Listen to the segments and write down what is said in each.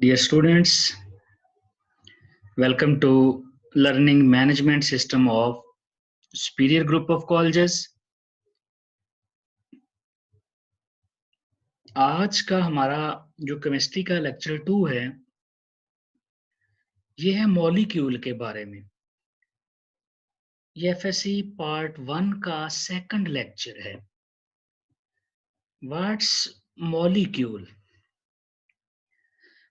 Dear students, welcome to Learning Management System of Superior Group of Colleges. आज का हमारा जो केमिस्ट्री का लेक्चर 2 है, ये है मॉलिक्यूल के बारे में। ये एफएससी पार्ट 1 का सेकंड लेक्चर है। What's molecule?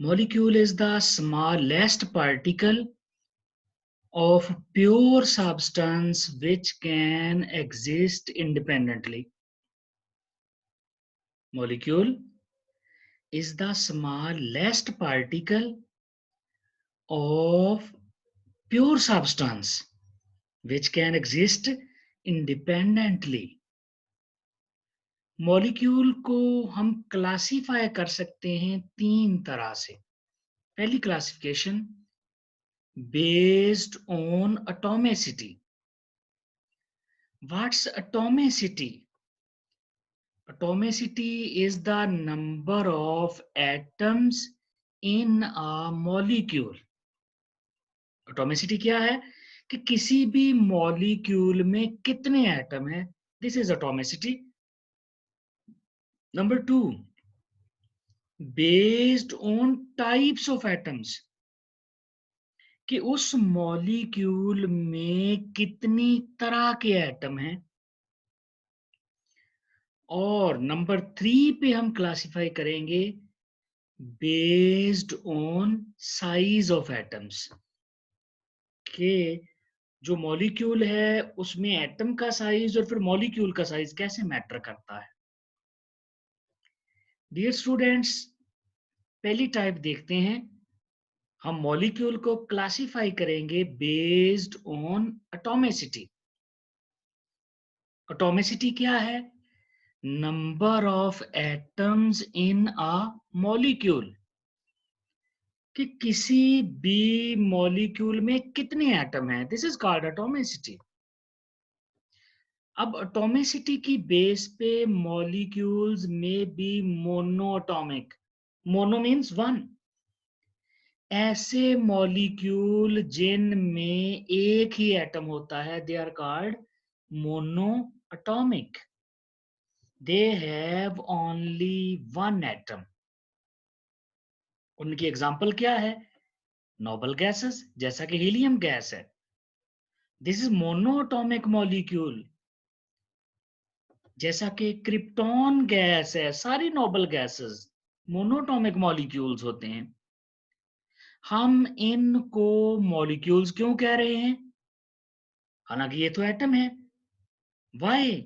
Molecule is the smallest particle of pure substance which can exist independently. Molecule is the smallest particle of pure substance which can exist independently. Molecule को हम classify कर सकते हैं 3 तरह से। पहली classification based on atomicity. What's atomicity? Atomicity is the number of atoms in a molecule. Atomicity क्या है कि किसी भी मॉलिक्यूल में कितने एटम हैं, this is atomicity. Number 2, based on types of atoms, कि उस मॉलिक्यूल में कितनी तरह के एटम हैं। और नंबर 3 पे हम क्लासिफाई करेंगे based on size of atoms, के जो मॉलिक्यूल है उसमें एटम का साइज और फिर मॉलिक्यूल का साइज कैसे मैटर करता है। डियर स्टूडेंट्स, पहली टाइप देखते हैं। हम मॉलिक्यूल को क्लासिफाई करेंगे बेस्ड ऑन एटॉमिसिटी। एटॉमिसिटी क्या है? Number of atoms in a molecule, कि किसी भी मॉलिक्यूल में कितने एटम हैं, दिस इज कॉल्ड एटॉमिसिटी। अब एटॉमिसिटी की बेस पे मॉलिक्यूल्स में बी मोनोएटॉमिक। Mono means one. ऐसे मॉलिक्यूल जिनमें एक ही एटम होता है, they are called monoatomic. They have only one atom. उनकी एग्जांपल क्या है? नोबल गैसेस, जैसा कि हीलियम गैस है, दिस इज मोनोएटॉमिक मॉलिक्यूल। जैसा कि क्रिप्टॉन गैस है, सारी नोबल गैसेस मोनोएटॉमिक मॉलिक्यूल्स होते हैं। हम इनको मॉलिक्यूल्स क्यों कह रहे हैं, हालांकि ये तो एटम है। Why?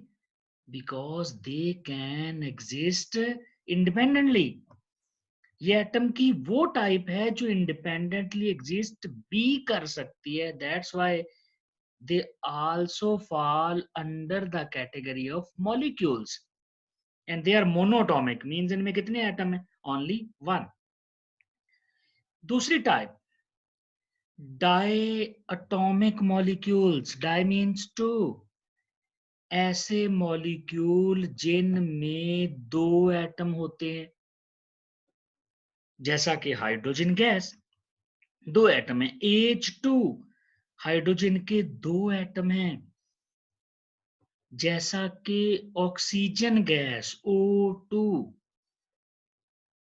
Because they can exist independently. ये एटम की वो टाइप है जो इंडिपेंडेंटली एग्जिस्ट भी कर सकती है। That's why they also fall under the category of molecules and they are monatomic, means इनमें कितने एटम है? only one. दूसरी type diatomic molecules. Di means two. ऐसे मॉलिक्यूल जिनमें 2 एटम होते हैं, जैसा कि हाइड्रोजन गैस, 2 एटम है। H2, हाइड्रोजन के 2 एटम हैं। जैसा कि ऑक्सीजन गैस O2,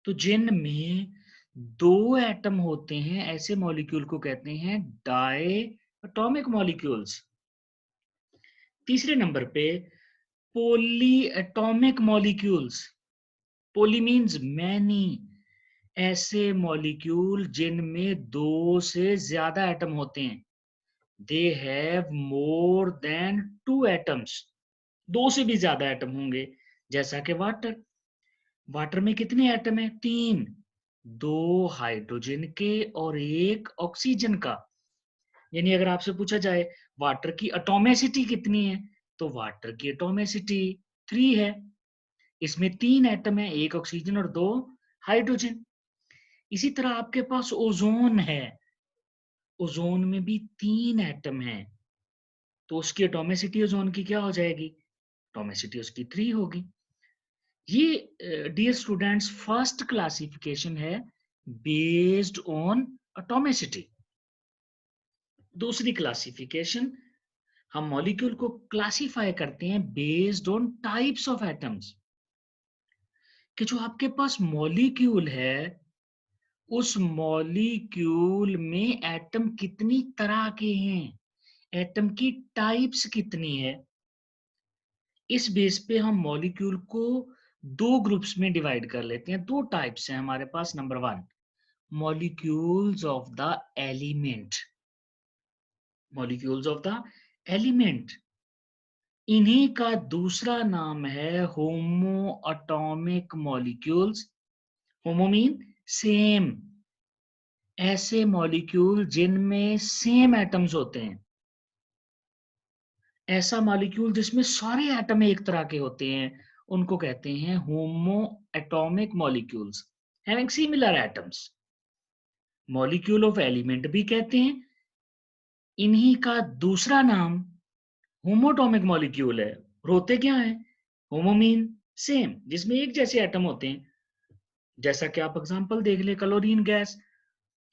तो जिनमें 2 एटम होते हैं, ऐसे मॉलिक्यूल को कहते हैं डायटोमिक मॉलिक्यूल्स। तीसरे नंबर पे poly atomic molecules. Poly means many. ऐसे मॉलिक्यूल जिनमें 2 से ज्यादा एटम होते हैं, they have more than 2 atoms. 2 से भी ज्यादा एटम होंगे, जैसा कि वाटर। वाटर में कितने एटम है? 3, 2 हाइड्रोजन के और 1 ऑक्सीजन का। यानी अगर आपसे पूछा जाए वाटर की एटॉमिसिटी कितनी है, तो वाटर की एटॉमिसिटी 3 है। इसमें 3 एटम है, 1 ऑक्सीजन और 2 हाइड्रोजन। इसी तरह आपके पास ओजोन है, ओजोन में भी 3 एटम है, तो उसकी एटॉमिसिटी ओजोन की क्या हो जाएगी? एटॉमिसिटी उसकी 3 होगी। ये डियर स्टूडेंट्स फर्स्ट क्लासिफिकेशन है बेस्ड ऑन एटॉमिसिटी। दूसरी क्लासिफिकेशन, हम मॉलिक्यूल को क्लासिफाई करते हैं based on types of atoms, कि जो आपके पास मॉलिक्यूल है उस मॉलिक्यूल में एटम कितनी तरह के हैं, एटम की टाइप्स कितनी है। इस बेस पे हम मॉलिक्यूल को दो ग्रुप्स में डिवाइड कर लेते हैं। दो टाइप्स हैं हमारे पास। Number one, molecules of the element. Molecules of the element, इन्हीं का दूसरा नाम है homoatomic molecules. Homo mean same, ऐसे मॉलिक्यूल जिनमें सेम एटम्स होते हैं। ऐसा मॉलिक्यूल जिसमें सारे एटम एक तरह के होते हैं उनको कहते हैं होमो atomic molecules having similar atoms. Molecule of element भी कहते हैं। इन्हीं का दूसरा नाम होमोटॉमिक मॉलिक्यूल है। होते क्या है? होमो मीन सेम, जिसमें एक जैसे एटम होते हैं। जैसा कि आप एग्जांपल देख ले, क्लोरीन गैस,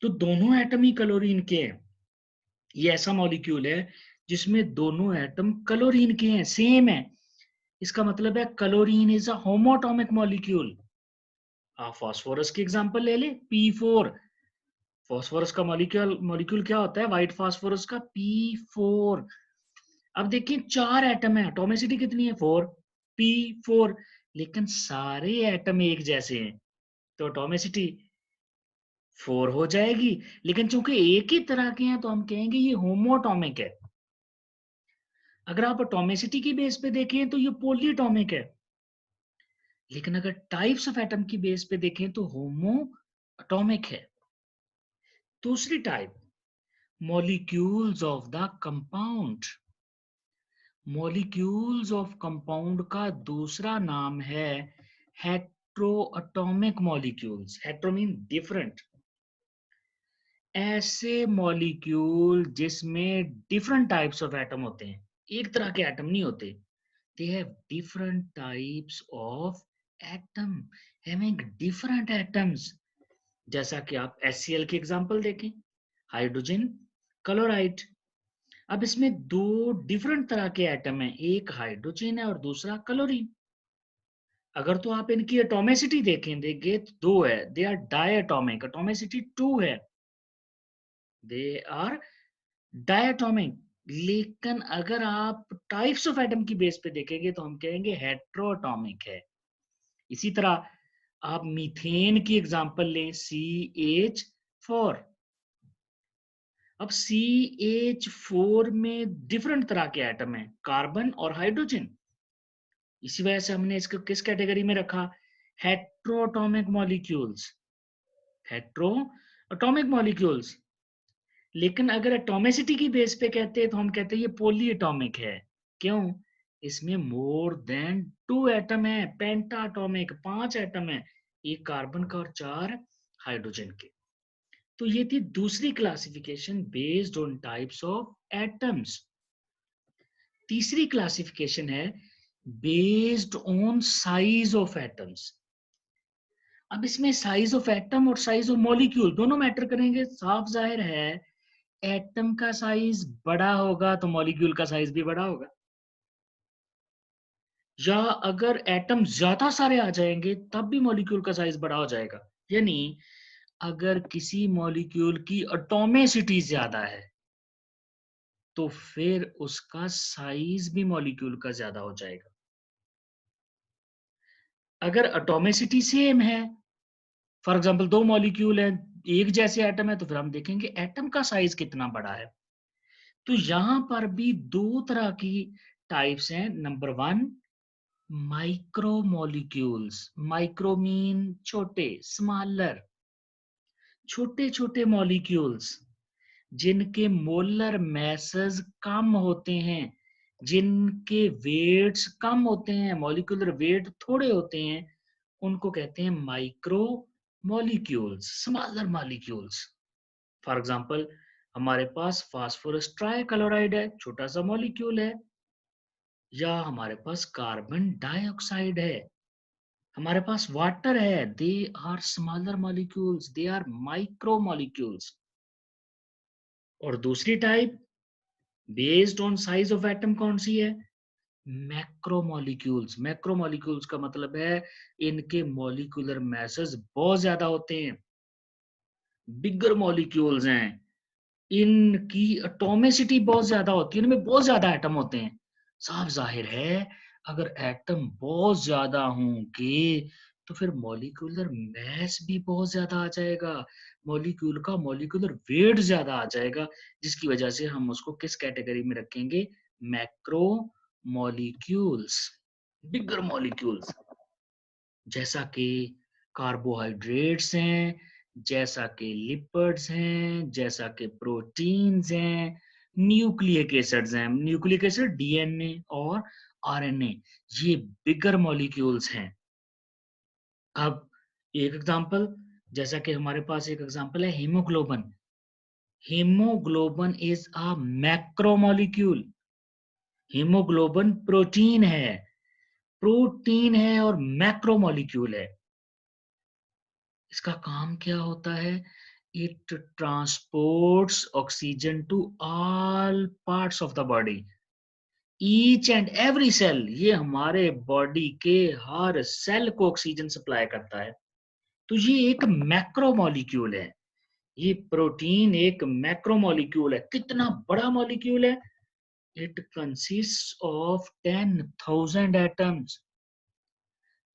तो दोनों एटम ही क्लोरीन के हैं। ये ऐसा मॉलिक्यूल है जिसमें दोनों एटम क्लोरीन के हैं, सेम है। इसका मतलब है क्लोरीन इज अ होमोटॉमिक मॉलिक्यूल। आप फास्फोरस की एग्जांपल ले ले, P4। फास्फोरस का मॉलिक्यूल मॉलिक्यूल क्या होता है? व्हाइट फास्फोरस का P4। अब देखिए चार एटम है, एटॉमिसिटी कितनी है? 4, P4। लेकिन सारे एटम एक जैसे हैं तो एटॉमिसिटी 4 हो जाएगी। लेकिन चूंकि एक ही तरह के हैं तो हम कहेंगे ये होमोटॉमिक है। अगर आप एटॉमिसिटी की बेस पे देखें तो ये पॉलीटॉमिक है। लेकिन अगर टाइप्स ऑफ एटम की बेस पे देखें तो होमो एटॉमिक है। दूसरी type, molecules of the compound. Molecules of compound का दूसरा नाम है heteroatomic molecules. Hetero mean different. ऐसे मॉलिक्यूल जिसमें डिफरेंट टाइप्स ऑफ एटम होते हैं, एक तरह के एटम नहीं होते। They have different types of atom, having different atoms. जैसा कि आप HCl की एग्जांपल देखें, हाइड्रोजन क्लोराइड। अब इसमें दो डिफरेंट तरह के एटम हैं, एक हाइड्रोजन है और दूसरा क्लोरीन। अगर तो आप इनकी एटॉमिसिटी देखेंगे तो दो है, दे आर डायटोमिक, एटॉमिसिटी 2 है, दे आर डायटोमिक। लेकिन अगर आप टाइप्स ऑफ एटम की बेस पे देखेंगे तो हम कहेंगे हेट्रोटॉमिक है। इसी तरह आप मीथेन की एग्जांपल लें, CH4। अब CH4 में डिफरेंट तरह के एटम हैं, कार्बन और हाइड्रोजन। इसी वजह से हमने इसको किस कैटेगरी में रखा? Heteroatomic molecules. Heteroatomic molecules. लेकिन अगर एटॉमिसिटी की बेस पे कहते हैं तो हम कहते हैं ये पॉलीएटॉमिक है। क्यों? इसमें मोर देन 2 एटम है, पेंटाटॉमिक, 5 एटम है, एक कार्बन का और 4 हाइड्रोजन के। तो ये थी दूसरी classification based on types of atoms. तीसरी क्लासिफिकेशन है based on size of atoms. अब इसमें साइज ऑफ एटम और साइज ऑफ मॉलिक्यूल दोनों मैटर करेंगे। साफ जाहिर है एटम का साइज बड़ा होगा तो मॉलिक्यूल का साइज भी बड़ा होगा। या अगर एटम ज्यादा सारे आ जाएंगे तब भी मॉलिक्यूल का साइज बड़ा हो जाएगा। यानी अगर किसी मॉलिक्यूल की एटॉमिसिटी ज्यादा है तो फिर उसका साइज भी मॉलिक्यूल का ज्यादा हो जाएगा। अगर एटॉमिसिटी सेम है, फॉर एग्जांपल दो मॉलिक्यूल हैं, एक जैसे एटम है, तो फिर हम देखेंगे एटम का साइज कितना बड़ा है। तो यहां पर भी दो तरह की टाइप्स हैं। Number one, micro molecules. Micro mean छोटे, स्मॉलर, छोटे छोटे मॉलिक्यूल्स जिनके मोलर मैसेज कम होते हैं, जिनके वेट्स कम होते हैं, मॉलिक्यूलर वेट थोड़े होते हैं, उनको कहते हैं micro molecules, smaller molecules. For example हमारे पास फास्फोरस ट्राइक्लोराइड है, छोटा सा मॉलिक्यूल है। या हमारे पास कार्बन डाइऑक्साइड है, हमारे पास वाटर है, they are smaller molecules, they are micro molecules. और दूसरी type based on size of atom कौन सी है? मैक्रोमोलिक्यूल्स। मैक्रोमोलिक्यूल्स का मतलब है इनके मॉलिक्यूलर मैसेज बहुत ज्यादा होते हैं, बिगर मॉलिक्यूल्स हैं, इनकी एटॉमिसिटी बहुत ज्यादा होती है, इनमें बहुत ज्यादा एटम होते हैं। साफ जाहिर है अगर एटम बहुत ज्यादा होंगे तो फिर मॉलिक्यूलर मैस भी बहुत ज्यादा आ जाएगा, मॉलिक्यूल का मॉलिक्यूलर वेट ज्यादा आ जाएगा, जिसकी वजह से हम उसको किस कैटेगरी में रखेंगे? मैक्रो मॉलिक्यूल्स, बिगर मॉलिक्यूल्स। जैसा कि कार्बोहाइड्रेट्स हैं, जैसा कि लिपिड्स हैं, जैसा कि प्रोटीन्स हैं, न्यूक्लिक एसिड्स हैं, न्यूक्लिक एसिड डीएनए और आरएनए, ये बिगर मॉलिक्यूल्स हैं। अब एक एग्जांपल, जैसा कि हमारे पास एक एग्जांपल है haemoglobin. Haemoglobin is a macromolecule. Haemoglobin protein है और मैक्रोमोलिक्यूल है। इसका काम क्या होता है? It transports oxygen to all parts of the body, each and every cell. ये हमारे बॉडी के हर सेल को ऑक्सीजन सप्लाई करता है। तो ये एक मैक्रो मॉलिक्यूल है। ये प्रोटीन एक मैक्रो मॉलिक्यूल है। कितना बड़ा मॉलिक्यूल है? It consist of 10,000 atoms.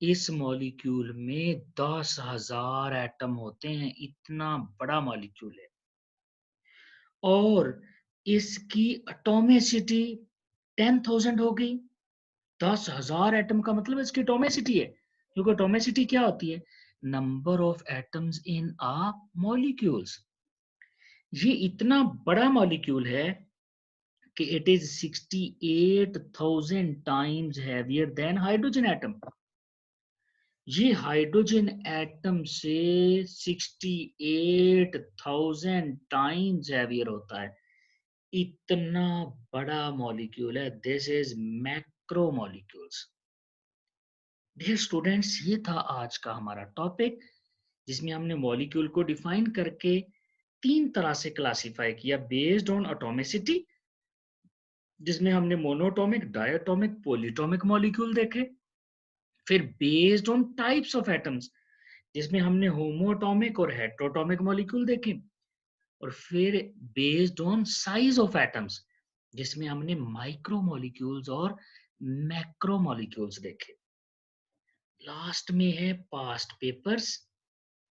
इस मॉलिक्यूल में 10,000 एटम होते हैं, इतना बड़ा मॉलिक्यूल है। और इसकी एटॉमिसिटी 10,000 हो गई। 10,000 एटम का मतलब इसकी एटॉमिसिटी है, क्योंकि एटॉमिसिटी क्या होती है? Number of atoms in a molecules. ये इतना बड़ा मॉलिक्यूल है कि it is 68,000 times heavier than hydrogen atom. ये हाइड्रोजन एटम से 68,000 टाइम्स हैवियर होता है। इतना बड़ा मॉलिक्यूल है। This is macro molecules. Dear students, ये था आज का हमारा टॉपिक, जिसमें हमने मॉलिक्यूल को डिफाइन करके तीन तरह से क्लासिफाई किया बेस्ड ऑन एटॉमिसिटी, जिसमें हमने मोनोटॉमिक, डायटोमिक, पॉलीटॉमिक मॉलिक्यूल देखे। फिर based on types of atoms, जिसमें हमने होमोटॉमिक और हेट्रोटॉमिक मॉलिक्यूल देखे। और फिर based on size of atoms, जिसमें हमने माइक्रो मॉलिक्यूल्स और मैक्रो मॉलिक्यूल्स देखे। लास्ट में है पास्ट पेपर्स।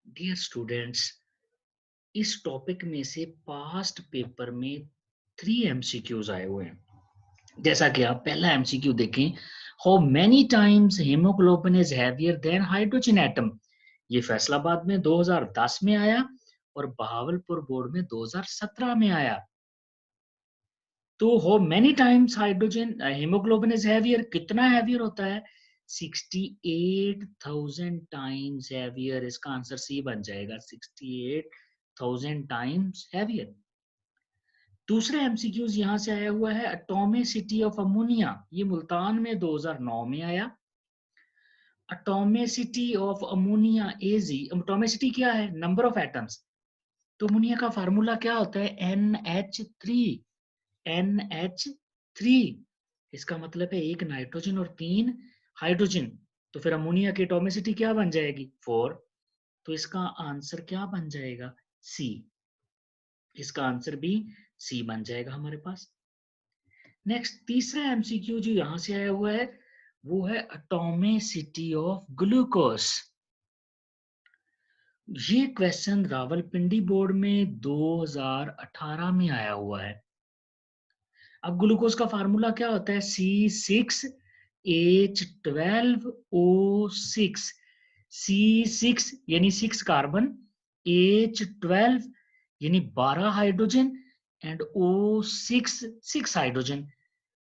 डियर स्टूडेंट्स, इस टॉपिक में से पास्ट पेपर में 3 एमसीक्यूज आए हुए हैं। जैसा कि आप पहला एमसीक्यू देखें, how many times haemoglobin is heavier than hydrogen atom. ये फैसलाबाद में 2010 में आया और बहावलपुर बोर्ड में 2017 में आया। तो how many times hydrogen haemoglobin is heavier, कितना हैवियर होता है? 68,000 टाइम्स हैवियर। इसका आंसर सी बन जाएगा, 68,000 टाइम्स हैवियर। दूसरा एमसीक्यूज यहां से आया हुआ है, एटॉमिसिटी ऑफ अमोनिया। ये मुल्तान में 2009 में आया। Atomicity of ammonia AG. Atomicity क्या है? Number of atoms. तो अमोनिया का फार्मूला क्या होता है? NH3। NH3। इसका मतलब है एक नाइट्रोजन और 3 हाइड्रोजन। तो फिर अमोनिया की एटॉमिसिटी क्या बन जाएगी? 4। तो इसका आंसर क्या बन जाएगा? सी। इसका आंसर भी सी बन जाएगा हमारे पास। नेक्स्ट तीसरा एमसीक्यू जो यहां से आया हुआ है, वो है एटॉमिसिटी ऑफ ग्लूकोज। ये क्वेश्चन रावलपिंडी बोर्ड में 2018 में आया हुआ है। अब ग्लूकोज का फार्मूला क्या होता है? C6H12O6। C6 यानी 6 कार्बन, H12 यानी 12 हाइड्रोजन, एंड O6 6 हाइड्रोजन।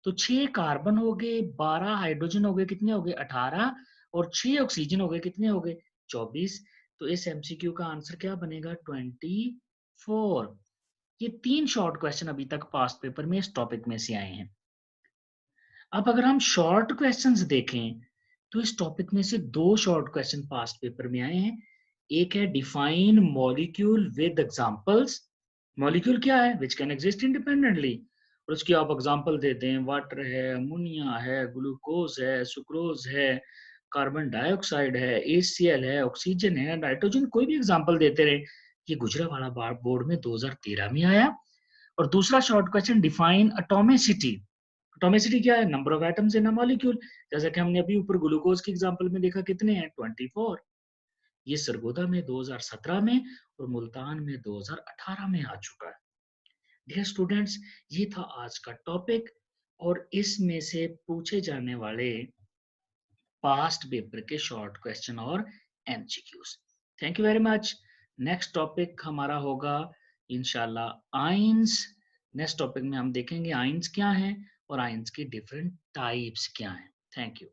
तो 6 कार्बन हो गए, 12 हाइड्रोजन हो गए, कितने हो गए? 18। और 6 ऑक्सीजन हो गए, कितने हो गए? 24। तो इस एमसीक्यू का आंसर क्या बनेगा? 24। ये 3 शॉर्ट क्वेश्चन अभी तक पास्ट पेपर में इस टॉपिक में से आए हैं। अब अगर हम शॉर्ट क्वेश्चंस देखें, तो इस टॉपिक में से 2 शॉर्ट क्वेश्चन पास्ट पेपर में आए हैं। एक है define molecule with examples. Molecule क्या है? व्हिच कैन एग्जिस्ट इंडिपेंडेंटली, और उसकी आप एग्जांपल देते हैं, वाटर है, अमोनिया है, ग्लूकोज है, सुक्रोज है, कार्बन डाइऑक्साइड है, एसीएल है, ऑक्सीजन है, नाइट्रोजन, कोई भी एग्जांपल देते रहे। ये गुजरावाला बोर्ड में 2013 में आया। और दूसरा short question define atomicity. Atomicity क्या है? Number of atoms in a molecule. जैसा कि हमने अभी ऊपर ग्लूकोज के एग्जांपल में देखा, कितने हैं? 24। ये सरगोदा में 2017 में और मुल्तान में 2018 में आ चुका है। डियर स्टूडेंट्स, ये था आज का टॉपिक और इसमें से पूछे जाने वाले पास्ट पेपर के शॉर्ट क्वेश्चन और MCQs. Thank you very much. Next topic हमारा होगा इंशाल्लाह आइंस। नेक्स्ट टॉपिक में हम देखेंगे आइंस क्या है और आइंस की डिफरेंट टाइप्स क्या हैं। Thank you.